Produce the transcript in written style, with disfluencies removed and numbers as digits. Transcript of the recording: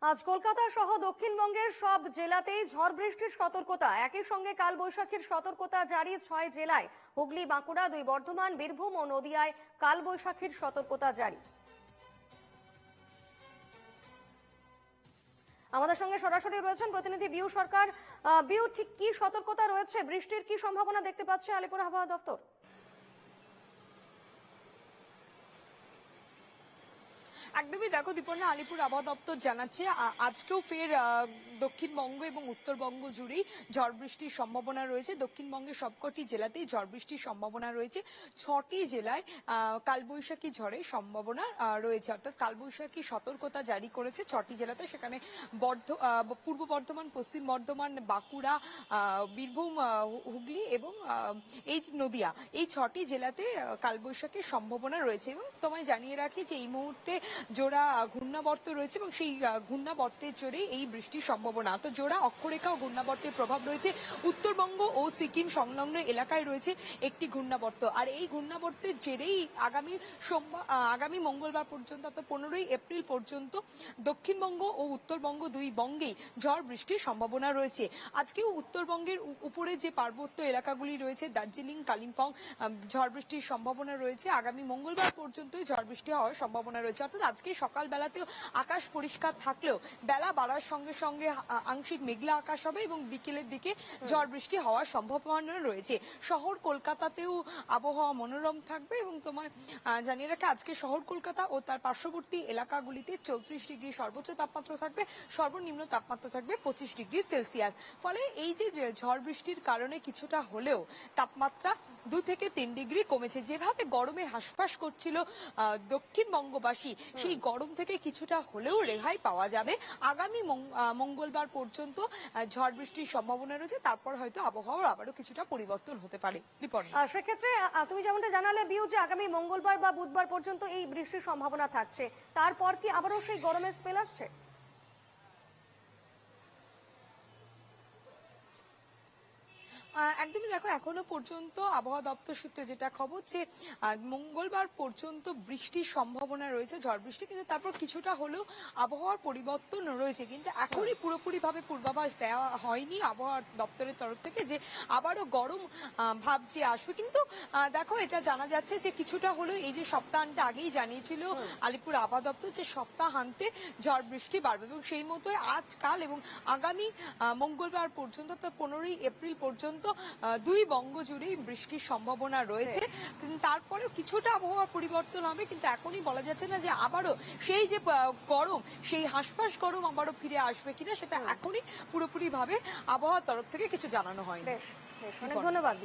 আজ কলকাতা সহ দক্ষিণবঙ্গের সব জেলাতেই ঝড় বৃষ্টির সতর্কতা। একই সঙ্গে কালবৈশাখীর সতর্কতা জারি 6 জেলায়। হুগলি, বাঁকুড়া, দুই বর্ধমান, বীরভূম ও নদিয়ায় কালবৈশাখীর সতর্কতা জারি। আমাদের সঙ্গে সরাসরি রয়েছেন প্রতিনিধি বিউ সরকার। বিউ, ঠিক কি সতর্কতা রয়েছে? বৃষ্টির কি সম্ভাবনা দেখতে পাচ্ছে আলিপুর আবহাওয়া দপ্তর? একদমই দেখো দীপর্ণা, আলিপুর আবহাওয়া দপ্তর জানাচ্ছে আজকেও ফের দক্ষিণবঙ্গ এবং উত্তরবঙ্গ জুড়েই ঝড় বৃষ্টির সম্ভাবনা রয়েছে। দক্ষিণবঙ্গের সবকটি জেলাতেই ঝড় বৃষ্টির সম্ভাবনা রয়েছে। 6টি জেলায় কালবৈশাখী ঝড়ের সম্ভাবনা রয়েছে, অর্থাৎ কালবৈশাখী সতর্কতা জারি করেছে 6টি জেলাতে। সেখানে পূর্ব বর্ধমান, পশ্চিম বর্ধমান, বাঁকুড়া, বীরভূম, হুগলি এবং এই নদিয়া, এই 6টি জেলাতে কালবৈশাখীর সম্ভাবনা রয়েছে। এবং তোমায় জানিয়ে রাখি যে এই মুহূর্তে জোড়া ঘূর্ণাবর্ত রয়েছে এবং সেই ঘূর্ণাবর্তের জোরে এই বৃষ্টির সম্ভাবনা। তো জোড়া অক্ষরেখা ও ঘূর্ণাবর্তের প্রভাব রয়েছে। উত্তরবঙ্গ ও সিকিম সংলগ্ন এলাকায় রয়েছে একটি ঘূর্ণাবর্ত, আর এই ঘূর্ণাবর্তের জেরেই আগামী মঙ্গলবার পর্যন্ত, অর্থাৎ 15ই এপ্রিল পর্যন্ত দক্ষিণবঙ্গ ও উত্তরবঙ্গ দুই বঙ্গেই ঝড় বৃষ্টির সম্ভাবনা রয়েছে। আজকেও উত্তরবঙ্গের উপরে যে পার্বত্য এলাকাগুলি রয়েছে, দার্জিলিং, কালিম্পং, ঝড় বৃষ্টির সম্ভাবনা রয়েছে। আগামী মঙ্গলবার পর্যন্তই ঝড় বৃষ্টি হওয়ার সম্ভাবনা রয়েছে। অর্থাৎ আজকে সকালবেলাতেও আকাশ পরিষ্কার থাকলেও বেলা বাড়ার সঙ্গে সঙ্গে আংশিক মেঘলা আকাশ হবে এবং বিকেলের দিকে ঝড় বৃষ্টি হওয়ার সম্ভাবনা রয়েছে। শহর কলকাতাতেও আবহাওয়া মনোরম থাকবে এবং তোমায় জানিয়ে রাখা আজকে শহর কলকাতা ও তার পার্শ্ববর্তী এলাকাগুলিতে 34 ডিগ্রি সর্বোচ্চ তাপমাত্রা থাকবে, সর্বনিম্ন তাপমাত্রা থাকবে 25 ডিগ্রি সেলসিয়াস। ফলে এই যে ঝড় বৃষ্টির কারণে কিছুটা হলেও তাপমাত্রা 2 থেকে 3 ডিগ্রি কমেছে। যেভাবে গরমে হাসফাস করছিল দক্ষিণবঙ্গবাসী, সেই গরম থেকে কিছুটা হলেও রেহাই পাওয়া যাবে। আগামী মঙ্গলবার পর্যন্ত ঝড় বৃষ্টির সম্ভাবনা রয়েছে, তারপর হয়তো আবহাওয়ার আবারও কিছুটা পরিবর্তন হতে পারে। সেক্ষেত্রে তুমি যেমনটা জানালে বিউ, যে আগামী মঙ্গলবার বা বুধবার পর্যন্ত এই বৃষ্টির সম্ভাবনা থাকছে, তারপর কি আবারও সেই গরমের স্পেল আসছে? একদমই দেখো, এখনো পর্যন্ত আবহাওয়া দপ্তর সূত্রে যেটা খবর যে মঙ্গলবার পর্যন্ত বৃষ্টির সম্ভাবনা রয়েছে, ঝড় বৃষ্টি, কিন্তু তারপর কিছুটা হলেও আবহাওয়ার পরিবর্তন রয়েছে। কিন্তু এখনই পুরোপুরিভাবে পূর্বাভাস দেওয়া হয়নি আবহাওয়া দপ্তরের তরফ থেকে যে আবারও গরম ভাব যে আসবে। কিন্তু দেখো, এটা জানা যাচ্ছে যে কিছুটা হলেও এই যে সপ্তাহান্তে আগেই জানিয়েছিল আলিপুর আবহাওয়া দপ্তর যে সপ্তাহান্তে ঝড় বৃষ্টি বাড়বে, এবং সেই মতোই আজকাল এবং আগামী মঙ্গলবার পর্যন্ত, 15ই এপ্রিল পর্যন্ত দুই বঙ্গ জুড়েই বৃষ্টির সম্ভাবনা রয়েছে। তারপরেও কিছুটা আবহাওয়ার পরিবর্তন হবে, কিন্তু এখনই বলা যাচ্ছে না যে আবারও সেই যে গরম, সেই হাঁসফাঁস গরম আবারও ফিরে আসবে কিনা, সেটা এখনই পুরোপুরি ভাবে আবহাওয়ার তরফ থেকে কিছু জানানো হয়নি। বেশ, অনেক ধন্যবাদ।